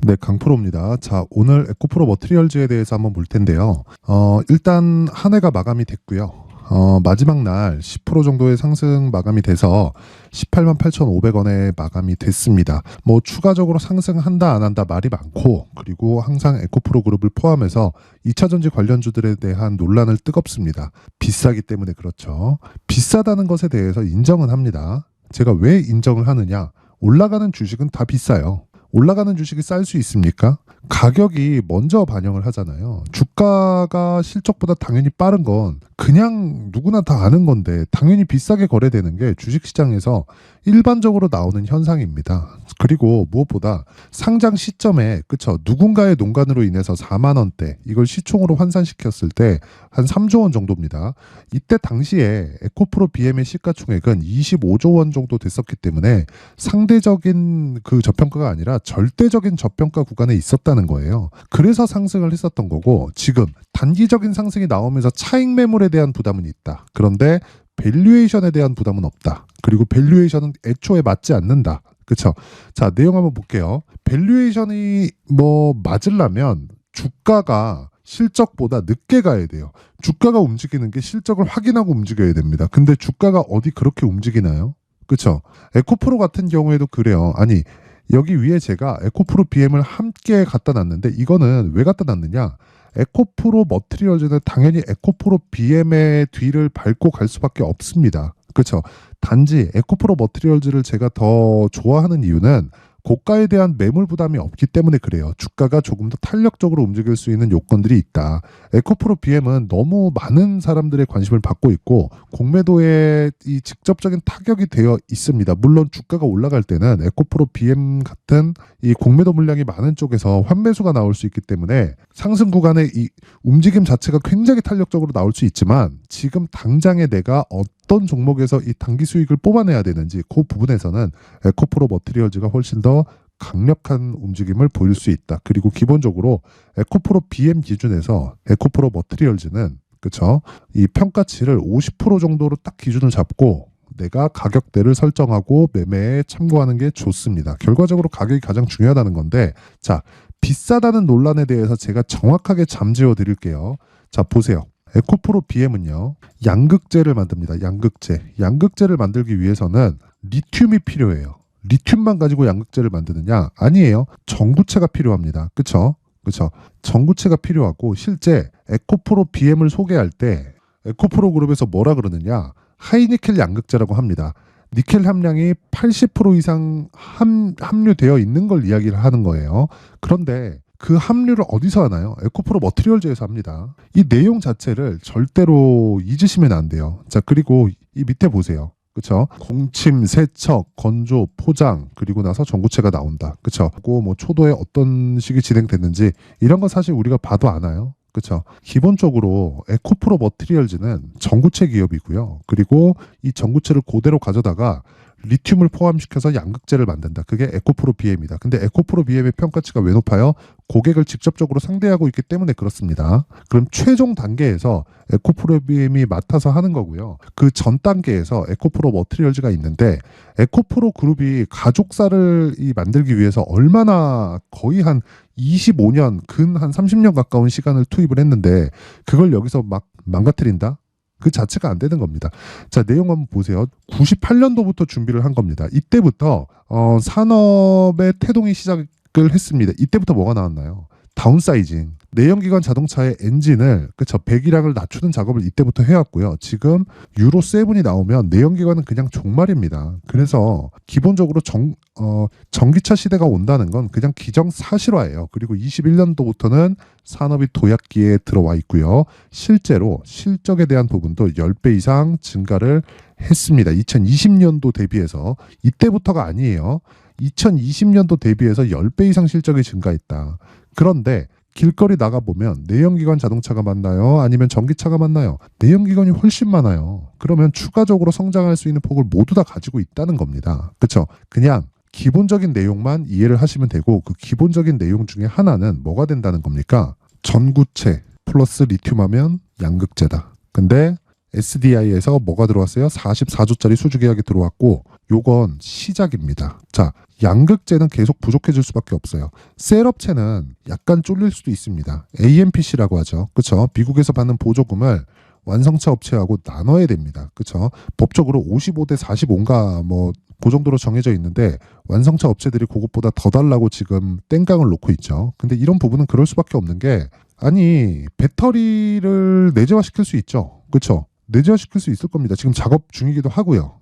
네, 강프로입니다. 자, 오늘 에코프로 머티리얼즈에 대해서 한번 볼 텐데요. 일단 한 해가 마감이 됐고요. 마지막 날 10% 정도의 상승 마감이 돼서 18만 8,500원에 마감이 됐습니다. 뭐 추가적으로 상승한다 안 한다 말이 많고, 그리고 항상 에코프로 그룹을 포함해서 2차전지 관련주들에 대한 논란을 뜨겁습니다. 비싸기 때문에 그렇죠. 비싸다는 것에 대해서 인정은 합니다. 제가 왜 인정을 하느냐? 올라가는 주식은 다 비싸요. 올라가는 주식이 쌀 수 있습니까? 가격이 먼저 반영을 하잖아요. 주가가 실적보다 당연히 빠른 건 그냥 누구나 다 아는 건데, 당연히 비싸게 거래되는 게 주식시장에서 일반적으로 나오는 현상입니다. 그리고 무엇보다 상장 시점에, 그쵸, 누군가의 농간으로 인해서 4만 원대, 이걸 시총으로 환산시켰을 때 한 3조 원 정도입니다. 이때 당시에 에코프로 BM의 시가총액은 25조 원 정도 됐었기 때문에 상대적인 그 저평가가 아니라 절대적인 저평가 구간에 있었다는 거예요. 그래서 상승을 했었던 거고, 지금 단기적인 상승이 나오면서 차익 매물에 대한 부담은 있다. 그런데 밸류에이션에 대한 부담은 없다. 그리고 밸류에이션은 애초에 맞지 않는다. 그쵸? 자, 내용 한번 볼게요. 밸류에이션이 뭐 맞으려면 주가가 실적보다 늦게 가야 돼요. 주가가 움직이는 게 실적을 확인하고 움직여야 됩니다. 근데 주가가 어디 그렇게 움직이나요? 그쵸? 에코프로 같은 경우에도 그래요. 아니, 여기 위에 제가 에코프로 BM을 함께 갖다 놨는데, 이거는 왜 갖다 놨느냐? 에코프로 머티리얼즈는 당연히 에코프로 BM의 뒤를 밟고 갈 수밖에 없습니다. 그렇죠? 단지 에코프로 머티리얼즈를 제가 더 좋아하는 이유는 고가에 대한 매물 부담이 없기 때문에 그래요. 주가가 조금 더 탄력적으로 움직일 수 있는 요건들이 있다. 에코프로 BM은 너무 많은 사람들의 관심을 받고 있고, 공매도에 이 직접적인 타격이 되어 있습니다. 물론 주가가 올라갈 때는 에코프로 BM 같은 이 공매도 물량이 많은 쪽에서 환매수가 나올 수 있기 때문에 상승 구간의 이 움직임 자체가 굉장히 탄력적으로 나올 수 있지만, 지금 당장에 내가 어떤 종목에서 이 단기 수익을 뽑아내야 되는지 그 부분에서는 에코프로 머티리얼즈가 훨씬 더 강력한 움직임을 보일 수 있다. 그리고 기본적으로 에코프로 BM 기준에서 에코프로 머티리얼즈는, 그쵸, 이 평가치를 50% 정도로 딱 기준을 잡고 내가 가격대를 설정하고 매매에 참고하는 게 좋습니다. 결과적으로 가격이 가장 중요하다는 건데, 자, 비싸다는 논란에 대해서 제가 정확하게 잠재워 드릴게요. 자, 보세요. 에코프로 BM은요, 양극재를 만듭니다. 양극재를 만들기 위해서는 리튬이 필요해요. 리튬만 가지고 양극재를 만드느냐? 아니에요. 전구체가 필요합니다. 그쵸? 전구체가 필요하고, 실제 에코프로 BM을 소개할 때 에코프로 그룹에서 뭐라 그러느냐? 하이니켈 양극재라고 합니다. 니켈 함량이 80% 이상 함유되어 있는 걸 이야기를 하는 거예요. 그런데 그 함유를 어디서 하나요? 에코프로 머티리얼즈에서 합니다. 이 내용 자체를 절대로 잊으시면 안 돼요. 자, 그리고 이 밑에 보세요. 그쵸? 공침, 세척, 건조, 포장, 그리고 나서 전구체가 나온다. 그쵸? 그거 뭐 초도에 어떤 식이 진행됐는지 이런 건 사실 우리가 봐도 아나요? 그쵸? 기본적으로 에코프로 머티리얼즈는 전구체 기업이고요. 그리고 이 전구체를 그대로 가져다가 리튬을 포함시켜서 양극재를 만든다. 그게 에코프로 BM이다. 근데 에코프로 BM의 평가치가 왜 높아요? 고객을 직접적으로 상대하고 있기 때문에 그렇습니다. 그럼 최종 단계에서 에코프로 BM이 맡아서 하는 거고요. 그 전 단계에서 에코프로 머티리얼즈가 있는데, 에코프로 그룹이 가족사를 만들기 위해서 얼마나, 거의 한 25년, 근 한 30년 가까운 시간을 투입을 했는데, 그걸 여기서 막 망가뜨린다? 그 자체가 안 되는 겁니다. 자, 내용 한번 보세요. 98년도부터 준비를 한 겁니다. 이때부터 산업의 태동이 시작을 했습니다. 이때부터 뭐가 나왔나요? 다운사이징. 내연기관 자동차의 엔진을, 그쵸, 배기량을 낮추는 작업을 이때부터 해왔고요. 지금 유로 7이 나오면 내연기관은 그냥 종말입니다. 그래서 기본적으로 전기차 시대가 온다는 건 그냥 기정사실화예요. 그리고 21년도부터는 산업이 도약기에 들어와 있고요. 실제로 실적에 대한 부분도 10배 이상 증가를 했습니다. 2020년도 대비해서. 이때부터가 아니에요. 2020년도 대비해서 10배 이상 실적이 증가했다. 그런데 길거리 나가보면 내연기관 자동차가 많나요? 아니면 전기차가 많나요? 내연기관이 훨씬 많아요. 그러면 추가적으로 성장할 수 있는 폭을 모두 다 가지고 있다는 겁니다. 그렇죠? 그냥 기본적인 내용만 이해를 하시면 되고, 그 기본적인 내용 중에 하나는 뭐가 된다는 겁니까? 전구체 플러스 리튬 하면 양극재다. 근데 SDI에서 뭐가 들어왔어요? 44조짜리 수주 계약이 들어왔고, 요건 시작입니다. 자, 양극재는 계속 부족해질 수밖에 없어요. 셀업체는 약간 쫄릴 수도 있습니다. AMPC라고 하죠. 그렇죠? 미국에서 받는 보조금을 완성차 업체하고 나눠야 됩니다. 그렇죠? 법적으로 55대 45인가 뭐 그 정도로 정해져 있는데 완성차 업체들이 그것보다 더 달라고 지금 땡깡을 놓고 있죠. 근데 이런 부분은 그럴 수밖에 없는 게 아니 배터리를 내재화시킬 수 있죠. 그렇죠? 내재화시킬 수 있을 겁니다. 지금 작업 중이기도 하고요.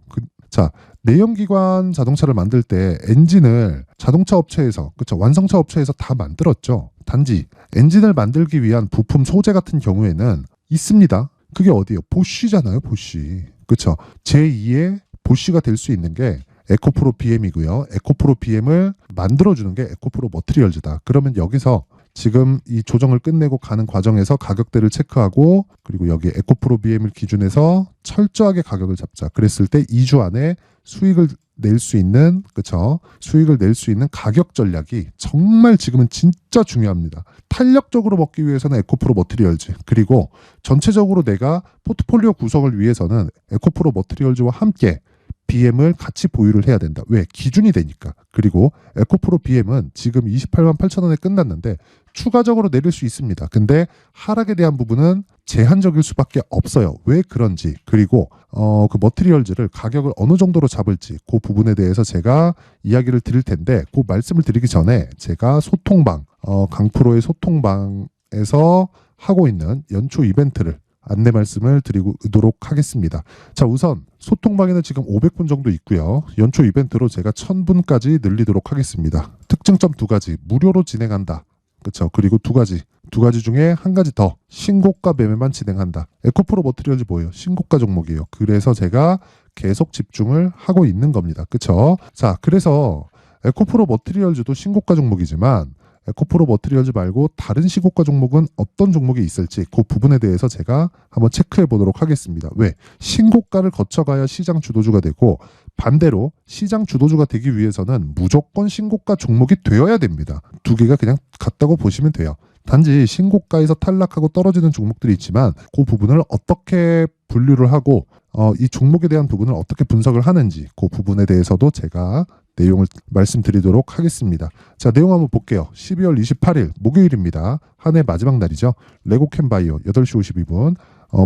자, 내연기관 자동차를 만들 때 엔진을 자동차 업체에서 그렇죠? 완성차 업체에서 다 만들었죠. 단지 엔진을 만들기 위한 부품 소재 같은 경우에는 있습니다. 그게 어디예요? 보쉬잖아요. 보쉬. 그렇죠? 제2의 보쉬가 될 수 있는 게 에코프로 BM이고요. 에코프로 BM을 만들어주는 게 에코프로 머티리얼즈다. 그러면 여기서 지금 이 조정을 끝내고 가는 과정에서 가격대를 체크하고 그리고 여기 에코프로 BM을 기준해서 철저하게 가격을 잡자. 그랬을 때 2주 안에 수익을 낼 수 있는 그렇죠? 수익을 낼 수 있는 가격 전략이 정말 지금은 진짜 중요합니다. 탄력적으로 먹기 위해서는 에코프로 머티리얼즈 그리고 전체적으로 내가 포트폴리오 구성을 위해서는 에코프로 머티리얼즈와 함께 BM을 같이 보유를 해야 된다. 왜? 기준이 되니까. 그리고 에코프로 BM은 지금 28만 8천 원에 끝났는데 추가적으로 내릴 수 있습니다. 근데 하락에 대한 부분은 제한적일 수밖에 없어요. 왜 그런지 그리고 그 머티리얼즈를 가격을 어느 정도로 잡을지 그 부분에 대해서 제가 이야기를 드릴 텐데 그 말씀을 드리기 전에 제가 소통방 강프로의 소통방에서 하고 있는 연초 이벤트를 안내 말씀을 드리도록 하겠습니다. 자, 우선 소통방에는 지금 500분 정도 있고요. 연초 이벤트로 제가 1000분까지 늘리도록 하겠습니다. 특징점 2가지 무료로 진행한다. 그렇죠? 그리고 2가지 중에 한 가지 더 신고가 매매만 진행한다. 에코프로 머티리얼즈 뭐예요? 신고가 종목이에요. 그래서 제가 계속 집중을 하고 있는 겁니다. 그렇죠? 자, 그래서 에코프로 머티리얼즈도 신고가 종목이지만 에코프로 머티리얼즈 말고 다른 신고가 종목은 어떤 종목이 있을지 그 부분에 대해서 제가 한번 체크해 보도록 하겠습니다. 왜? 신고가를 거쳐가야 시장 주도주가 되고 반대로 시장 주도주가 되기 위해서는 무조건 신고가 종목이 되어야 됩니다. 두 개가 그냥 같다고 보시면 돼요. 단지 신고가에서 탈락하고 떨어지는 종목들이 있지만 그 부분을 어떻게 분류를 하고 이 종목에 대한 부분을 어떻게 분석을 하는지 그 부분에 대해서도 제가 내용을 말씀드리도록 하겠습니다. 자, 내용 한번 볼게요. 12월 28일 목요일입니다. 한 해 마지막 날이죠. 레고캠바이오 8시 52분,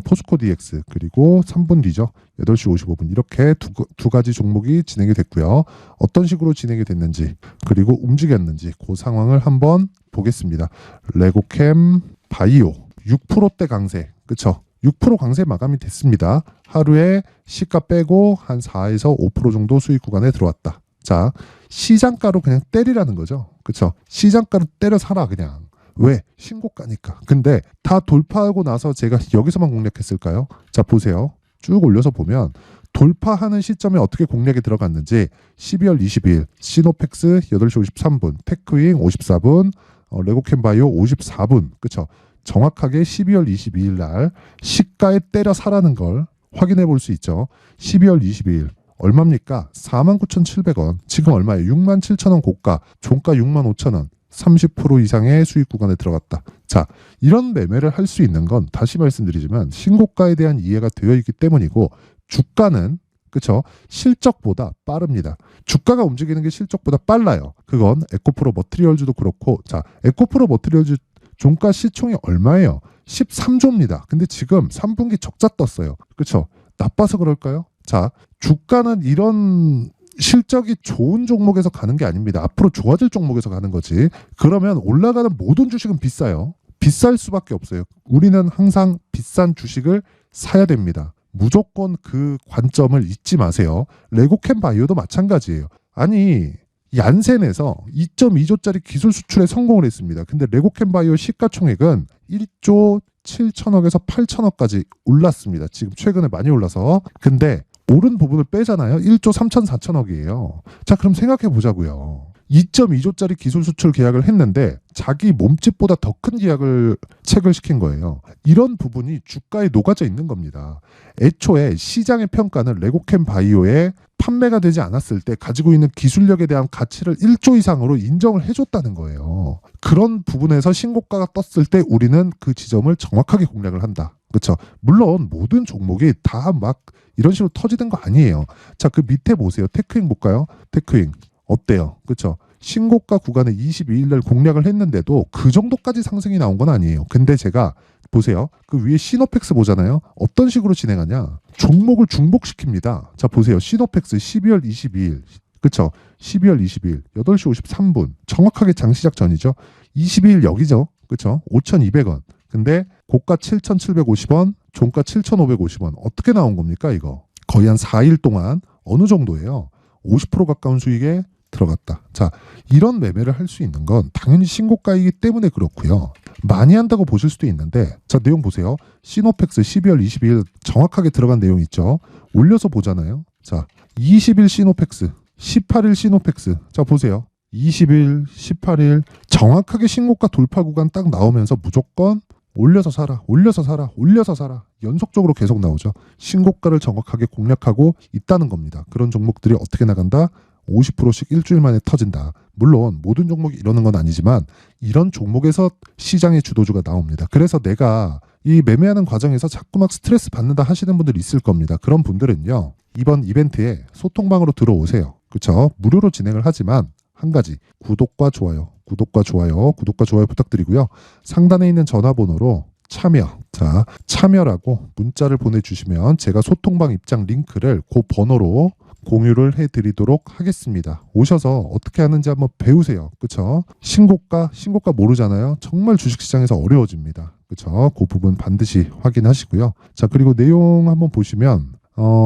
포스코 DX 그리고 3분 뒤죠. 8시 55분 이렇게 두 가지 종목이 진행이 됐고요. 어떤 식으로 진행이 됐는지 그리고 움직였는지 그 상황을 한번 보겠습니다. 레고캠바이오 6%대 강세, 그렇죠? 6% 강세 마감이 됐습니다. 하루에 시가 빼고 한 4에서 5% 정도 수익 구간에 들어왔다. 자, 시장가로 그냥 때리라는 거죠. 그렇죠? 시장가로 때려 사라 그냥. 왜? 신고가니까. 근데 다 돌파하고 나서 제가 여기서만 공략했을까요? 자, 보세요. 쭉 올려서 보면 돌파하는 시점에 어떻게 공략이 들어갔는지 12월 22일 시노펙스 8시 53분, 테크윙 54분, 레고캠바이오 54분. 그렇죠? 정확하게 12월 22일 날 시가에 때려 사라는 걸 확인해 볼 수 있죠. 12월 22일 얼마입니까? 49,700원. 지금 얼마예요? 67,000원 고가, 종가 65,000원. 30% 이상의 수익 구간에 들어갔다. 자, 이런 매매를 할 수 있는 건 다시 말씀드리지만 신고가에 대한 이해가 되어 있기 때문이고 주가는 그렇죠? 실적보다 빠릅니다. 주가가 움직이는 게 실적보다 빨라요. 그건 에코프로 머티리얼즈도 그렇고 자, 에코프로 머티리얼즈 종가 시총이 얼마예요? 13조입니다. 근데 지금 3분기 적자 떴어요. 그렇죠? 나빠서 그럴까요? 자, 주가는 이런 실적이 좋은 종목에서 가는 게 아닙니다. 앞으로 좋아질 종목에서 가는 거지. 그러면 올라가는 모든 주식은 비싸요. 비쌀 수밖에 없어요. 우리는 항상 비싼 주식을 사야 됩니다. 무조건 그 관점을 잊지 마세요. 레고캠바이오도 마찬가지예요. 아니 얀센에서 2.2조짜리 기술 수출에 성공을 했습니다. 근데 레고캠바이오 시가총액은 1조 7천억에서 8천억까지 올랐습니다. 지금 최근에 많이 올라서. 근데 오른 부분을 빼잖아요. 1조 3천 4천억이에요. 자, 그럼 생각해 보자고요. 2.2조짜리 기술 수출 계약을 했는데 자기 몸집보다 더 큰 계약을 체결시킨 거예요. 이런 부분이 주가에 녹아져 있는 겁니다. 애초에 시장의 평가는 레고캠바이오의 판매가 되지 않았을 때 가지고 있는 기술력에 대한 가치를 1조 이상으로 인정을 해줬다는 거예요. 그런 부분에서 신고가가 떴을 때 우리는 그 지점을 정확하게 공략을 한다. 그렇죠. 물론 모든 종목이 다 막 이런 식으로 터지는 거 아니에요. 자, 그 밑에 보세요. 테크윙 볼까요? 테크윙 어때요? 그렇죠. 신고가 구간에 22일 날 공략을 했는데도 그 정도까지 상승이 나온 건 아니에요. 근데 제가 보세요. 그 위에 시노펙스 보잖아요. 어떤 식으로 진행하냐? 종목을 중복시킵니다. 자, 보세요. 시노펙스 12월 22일. 그쵸? 12월 22일 8시 53분. 정확하게 장시작 전이죠. 22일 여기죠. 그쵸? 5,200원. 근데 고가 7,750원, 종가 7,550원. 어떻게 나온 겁니까, 이거? 거의 한 4일 동안 어느 정도예요? 50% 가까운 수익에 들어갔다. 자, 이런 매매를 할 수 있는 건 당연히 신고가이기 때문에 그렇고요. 많이 한다고 보실 수도 있는데, 자, 내용 보세요. 시노펙스 12월 22일 정확하게 들어간 내용 있죠. 올려서 보잖아요. 자, 20일 시노펙스, 18일 시노펙스. 자, 보세요. 20일, 18일 정확하게 신고가 돌파 구간 딱 나오면서 무조건 올려서 사라, 올려서 사라, 올려서 사라. 연속적으로 계속 나오죠. 신고가를 정확하게 공략하고 있다는 겁니다. 그런 종목들이 어떻게 나간다? 50%씩 일주일 만에 터진다. 물론 모든 종목이 이러는 건 아니지만 이런 종목에서 시장의 주도주가 나옵니다. 그래서 내가 이 매매하는 과정에서 자꾸 막 스트레스 받는다 하시는 분들이 있을 겁니다. 그런 분들은요, 이번 이벤트에 소통방으로 들어오세요. 그렇죠? 무료로 진행을 하지만 한 가지, 구독과 좋아요, 구독과 좋아요, 구독과 좋아요 부탁드리고요. 상단에 있는 전화번호로 참여, 자, 참여라고 문자를 보내주시면 제가 소통방 입장 링크를 그 번호로 공유를 해드리도록 하겠습니다. 오셔서 어떻게 하는지 한번 배우세요. 그쵸? 신고가 모르잖아요. 정말 주식시장에서 어려워집니다. 그쵸? 그 부분 반드시 확인하시고요. 자, 그리고 내용 한번 보시면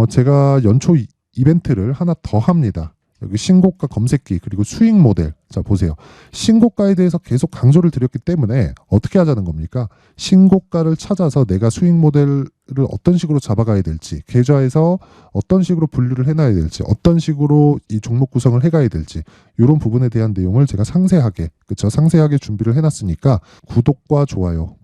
제가 연초 이벤트를 하나 더 합니다. 여기 신고가 검색기 그리고 수익 모델. 자, 보세요. 신고가에 대해서 계속 강조를 드렸기 때문에 어떻게 하자는 겁니까? 신고가를 찾아서 내가 수익 모델을 어떤 식으로 잡아가야 될지, 계좌에서 어떤 식으로 분류를 해놔야 될지, 어떤 식으로 이 종목 구성을 해가야 될지, 이런 부분에 대한 내용을 제가 상세하게, 그쵸? 상세하게 준비를 해놨으니까 구독과 좋아요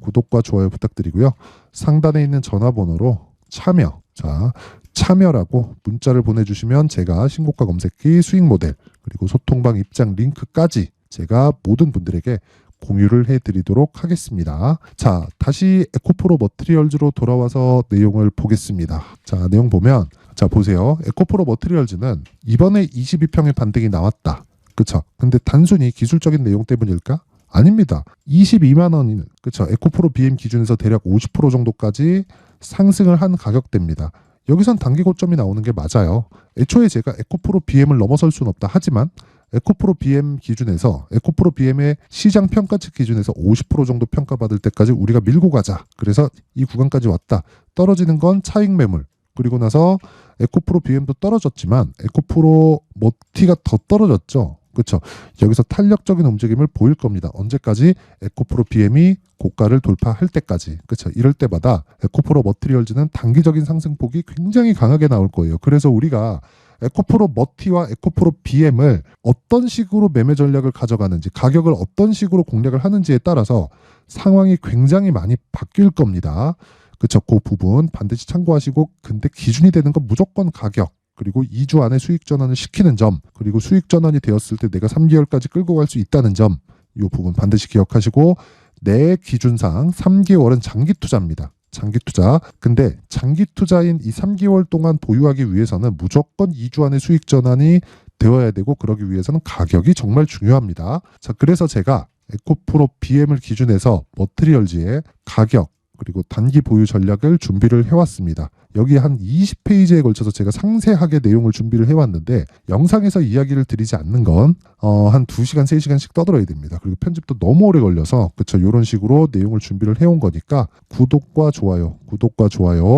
부탁드리고요. 상단에 있는 전화번호로 참여, 자, 참여라고 문자를 보내주시면 제가 신고가 검색기 수익 모델 그리고 소통방 입장 링크까지 제가 모든 분들에게 공유를 해드리도록 하겠습니다. 자, 다시 에코프로 머티리얼즈로 돌아와서 내용을 보겠습니다. 자, 내용 보면, 자, 보세요. 에코프로 머티리얼즈는 이번에 22평의 반등이 나왔다. 그쵸? 근데 단순히 기술적인 내용 때문일까? 아닙니다. 22만 원인, 그쵸? 에코프로 BM 기준에서 대략 50% 정도까지 상승을 한 가격대입니다. 여기선 단기 고점이 나오는 게 맞아요. 애초에 제가 에코프로 BM을 넘어설 수는 없다 하지만 에코프로 BM 기준에서, 에코프로 BM의 시장 평가치 기준에서 50% 정도 평가받을 때까지 우리가 밀고 가자. 그래서 이 구간까지 왔다. 떨어지는 건 차익 매물. 그리고 나서 에코프로 BM도 떨어졌지만 에코프로 머티가 더 떨어졌죠. 그렇죠? 여기서 탄력적인 움직임을 보일 겁니다. 언제까지? 에코프로 BM이 고가를 돌파할 때까지. 그렇죠? 이럴 때마다 에코프로 머티리얼즈는 단기적인 상승폭이 굉장히 강하게 나올 거예요. 그래서 우리가 에코프로 머티와 에코프로 BM을 어떤 식으로 매매 전략을 가져가는지, 가격을 어떤 식으로 공략을 하는지에 따라서 상황이 굉장히 많이 바뀔 겁니다. 그렇죠? 그 부분 반드시 참고하시고, 근데 기준이 되는 건 무조건 가격. 그리고 2주 안에 수익 전환을 시키는 점, 그리고 수익 전환이 되었을 때 내가 3개월까지 끌고 갈 수 있다는 점, 이 부분 반드시 기억하시고, 내 기준상 3개월은 장기 투자입니다. 장기 투자. 근데 장기 투자인 이 3개월 동안 보유하기 위해서는 무조건 2주 안에 수익 전환이 되어야 되고, 그러기 위해서는 가격이 정말 중요합니다. 자, 그래서 제가 에코프로 BM을 기준해서 머티리얼즈의 가격 그리고 단기 보유 전략을 준비를 해왔습니다. 여기 한 20페이지에 걸쳐서 제가 상세하게 내용을 준비를 해왔는데, 영상에서 이야기를 드리지 않는 건 한 2시간, 3시간씩 떠들어야 됩니다. 그리고 편집도 너무 오래 걸려서, 그쵸, 이런 식으로 내용을 준비를 해온 거니까 구독과 좋아요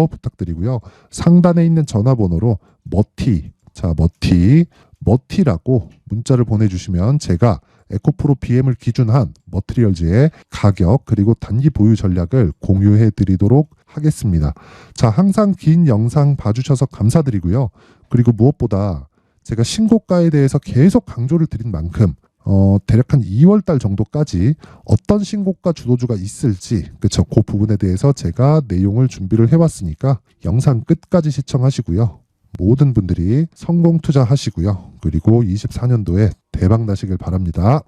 부탁드리고요. 상단에 있는 전화번호로 머티라고 문자를 보내주시면 제가 에코프로 BM을 기준한 머티리얼즈의 가격 그리고 단기 보유 전략을 공유해 드리도록 하겠습니다. 자, 항상 긴 영상 봐주셔서 감사드리고요. 그리고 무엇보다 제가 신고가에 대해서 계속 강조를 드린 만큼 대략 한 2월 달 정도까지 어떤 신고가 주도주가 있을지, 그쵸, 그 부분에 대해서 제가 내용을 준비를 해왔으니까 영상 끝까지 시청하시고요. 모든 분들이 성공 투자하시고요. 그리고 24년도에 대박 나시길 바랍니다.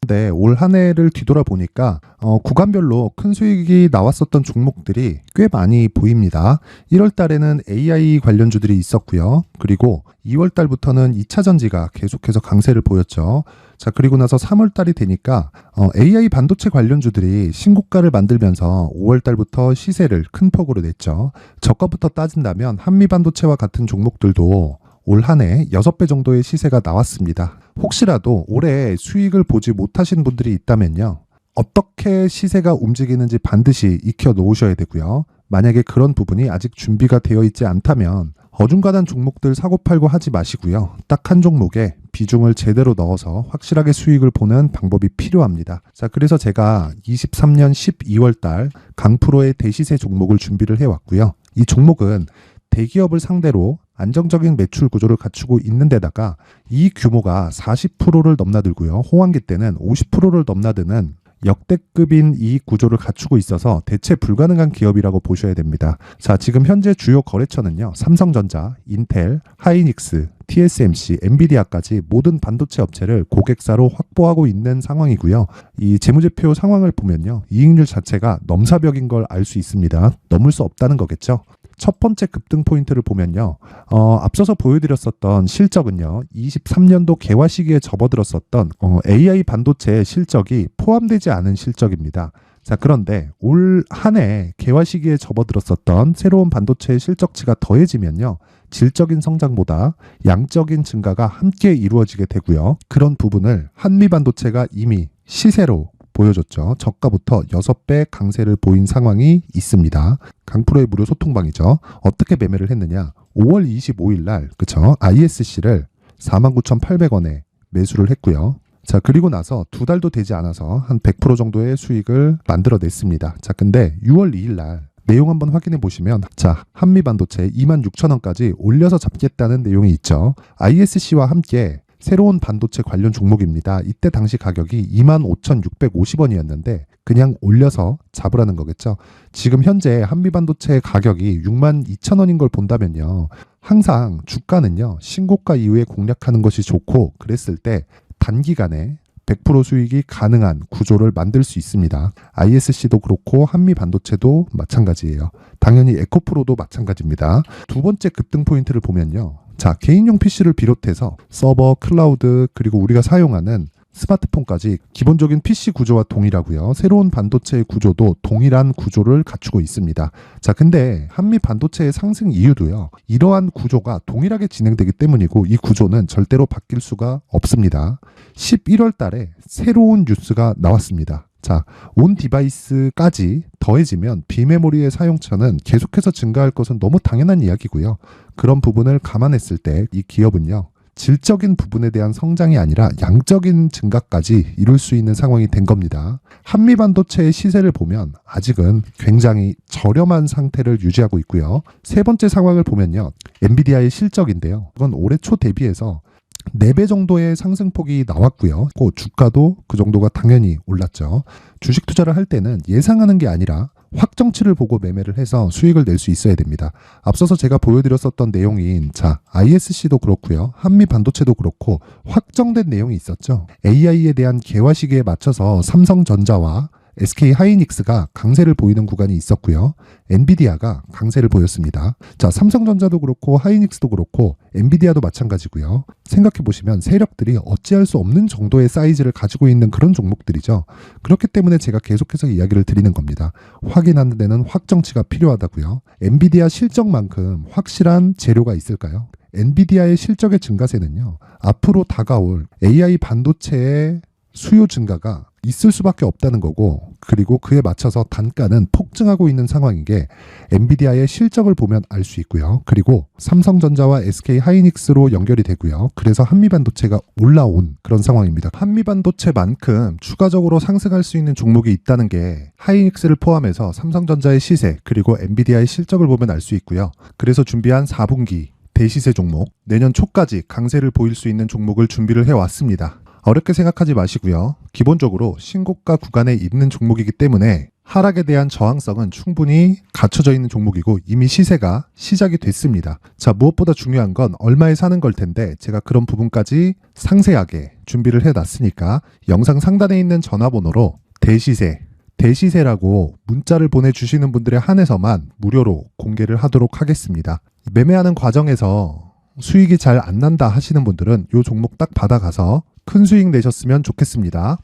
네, 올 한 해를 뒤돌아보니까 구간별로 큰 수익이 나왔었던 종목들이 꽤 많이 보입니다. 1월 달에는 AI 관련주들이 있었고요. 그리고 2월 달부터는 2차 전지가 계속해서 강세를 보였죠. 자, 그리고 나서 3월 달이 되니까 AI 반도체 관련주들이 신고가를 만들면서 5월 달부터 시세를 큰 폭으로 냈죠. 저가부터 따진다면 한미 반도체와 같은 종목들도 올 한 해 6배 정도의 시세가 나왔습니다. 혹시라도 올해 수익을 보지 못하신 분들이 있다면요. 어떻게 시세가 움직이는지 반드시 익혀 놓으셔야 되고요. 만약에 그런 부분이 아직 준비가 되어 있지 않다면 어중간한 종목들 사고팔고 하지 마시고요. 딱 한 종목에 비중을 제대로 넣어서 확실하게 수익을 보는 방법이 필요합니다. 자, 그래서 제가 23년 12월 달 강프로의 대시세 종목을 준비를 해왔고요. 이 종목은 대기업을 상대로 안정적인 매출 구조를 갖추고 있는 데다가 이 규모가 40%를 넘나들고요. 호황기 때는 50%를 넘나드는 역대급인 이 구조를 갖추고 있어서 대체 불가능한 기업이라고 보셔야 됩니다. 자, 지금 현재 주요 거래처는요. 삼성전자, 인텔, 하이닉스, TSMC, 엔비디아까지 모든 반도체 업체를 고객사로 확보하고 있는 상황이고요. 이 재무제표 상황을 보면요. 이익률 자체가 넘사벽인 걸 알 수 있습니다. 넘을 수 없다는 거겠죠. 첫 번째 급등 포인트를 보면요. 앞서서 보여드렸었던 실적은요. 23년도 개화 시기에 접어들었었던 AI 반도체 실적이 포함되지 않은 실적입니다. 자, 그런데 올 한 해 개화 시기에 접어들었었던 새로운 반도체 실적치가 더해지면요. 질적인 성장보다 양적인 증가가 함께 이루어지게 되고요. 그런 부분을 한미 반도체가 이미 시세로 보여줬죠. 저가부터 6배 강세를 보인 상황이 있습니다. 강프로의 무료 소통방이죠. 어떻게 매매를 했느냐. 5월 25일 날 그쵸? ISC를 49,800원에 매수를 했고요. 자, 그리고 나서 2달도 되지 않아서 한 100% 정도의 수익을 만들어냈습니다. 자, 근데 6월 2일 날 내용 한번 확인해 보시면 자, 한미반도체 26,000원까지 올려서 잡겠다는 내용이 있죠. ISC와 함께 새로운 반도체 관련 종목입니다. 이때 당시 가격이 25,650원이었는데 그냥 올려서 잡으라는 거겠죠. 지금 현재 한미반도체 가격이 62,000원인 걸 본다면요. 항상 주가는요. 신고가 이후에 공략하는 것이 좋고 그랬을 때 단기간에 100% 수익이 가능한 구조를 만들 수 있습니다. ISC도 그렇고 한미반도체도 마찬가지예요. 당연히 에코프로도 마찬가지입니다. 두 번째 급등 포인트를 보면요. 자, 개인용 PC를 비롯해서 서버, 클라우드, 그리고 우리가 사용하는 스마트폰까지 기본적인 PC 구조와 동일하고요. 새로운 반도체의 구조도 동일한 구조를 갖추고 있습니다. 자, 근데 한미 반도체의 상승 이유도요. 이러한 구조가 동일하게 진행되기 때문이고 이 구조는 절대로 바뀔 수가 없습니다. 11월 달에 새로운 뉴스가 나왔습니다. 자, 온 디바이스까지 더해지면 비메모리의 사용처는 계속해서 증가할 것은 너무 당연한 이야기고요. 그런 부분을 감안했을 때 이 기업은요. 질적인 부분에 대한 성장이 아니라 양적인 증가까지 이룰 수 있는 상황이 된 겁니다. 한미 반도체의 시세를 보면 아직은 굉장히 저렴한 상태를 유지하고 있고요. 세 번째 상황을 보면요. 엔비디아의 실적인데요. 이건 올해 초 대비해서 4배 정도의 상승폭이 나왔고요. 그 주가도 그 정도가 당연히 올랐죠. 주식 투자를 할 때는 예상하는 게 아니라 확정치를 보고 매매를 해서 수익을 낼 수 있어야 됩니다. 앞서서 제가 보여드렸었던 내용인 자, ISC도 그렇고요. 한미 반도체도 그렇고 확정된 내용이 있었죠. AI에 대한 개화 시기에 맞춰서 삼성전자와 SK 하이닉스가 강세를 보이는 구간이 있었고요. 엔비디아가 강세를 보였습니다. 자, 삼성전자도 그렇고 하이닉스도 그렇고 엔비디아도 마찬가지고요. 생각해 보시면 세력들이 어찌할 수 없는 정도의 사이즈를 가지고 있는 그런 종목들이죠. 그렇기 때문에 제가 계속해서 이야기를 드리는 겁니다. 확인하는 데는 확정치가 필요하다고요. 엔비디아 실적만큼 확실한 재료가 있을까요? 엔비디아의 실적의 증가세는요. 앞으로 다가올 AI 반도체의 수요 증가가 있을 수밖에 없다는 거고 그리고 그에 맞춰서 단가는 폭증하고 있는 상황인 게 엔비디아의 실적을 보면 알 수 있고요. 그리고 삼성전자와 SK 하이닉스로 연결이 되고요. 그래서 한미반도체가 올라온 그런 상황입니다. 한미반도체만큼 추가적으로 상승할 수 있는 종목이 있다는 게 하이닉스를 포함해서 삼성전자의 시세 그리고 엔비디아의 실적을 보면 알 수 있고요. 그래서 준비한 4분기 대시세 종목 내년 초까지 강세를 보일 수 있는 종목을 준비를 해왔습니다. 어렵게 생각하지 마시고요. 기본적으로 신고가 구간에 있는 종목이기 때문에 하락에 대한 저항성은 충분히 갖춰져 있는 종목이고 이미 시세가 시작이 됐습니다. 자, 무엇보다 중요한 건 얼마에 사는 걸 텐데 제가 그런 부분까지 상세하게 준비를 해놨으니까 영상 상단에 있는 전화번호로 대시세라고 문자를 보내주시는 분들에 한해서만 무료로 공개를 하도록 하겠습니다. 매매하는 과정에서 수익이 잘 안 난다 하시는 분들은 이 종목 딱 받아가서 큰 수익 내셨으면 좋겠습니다.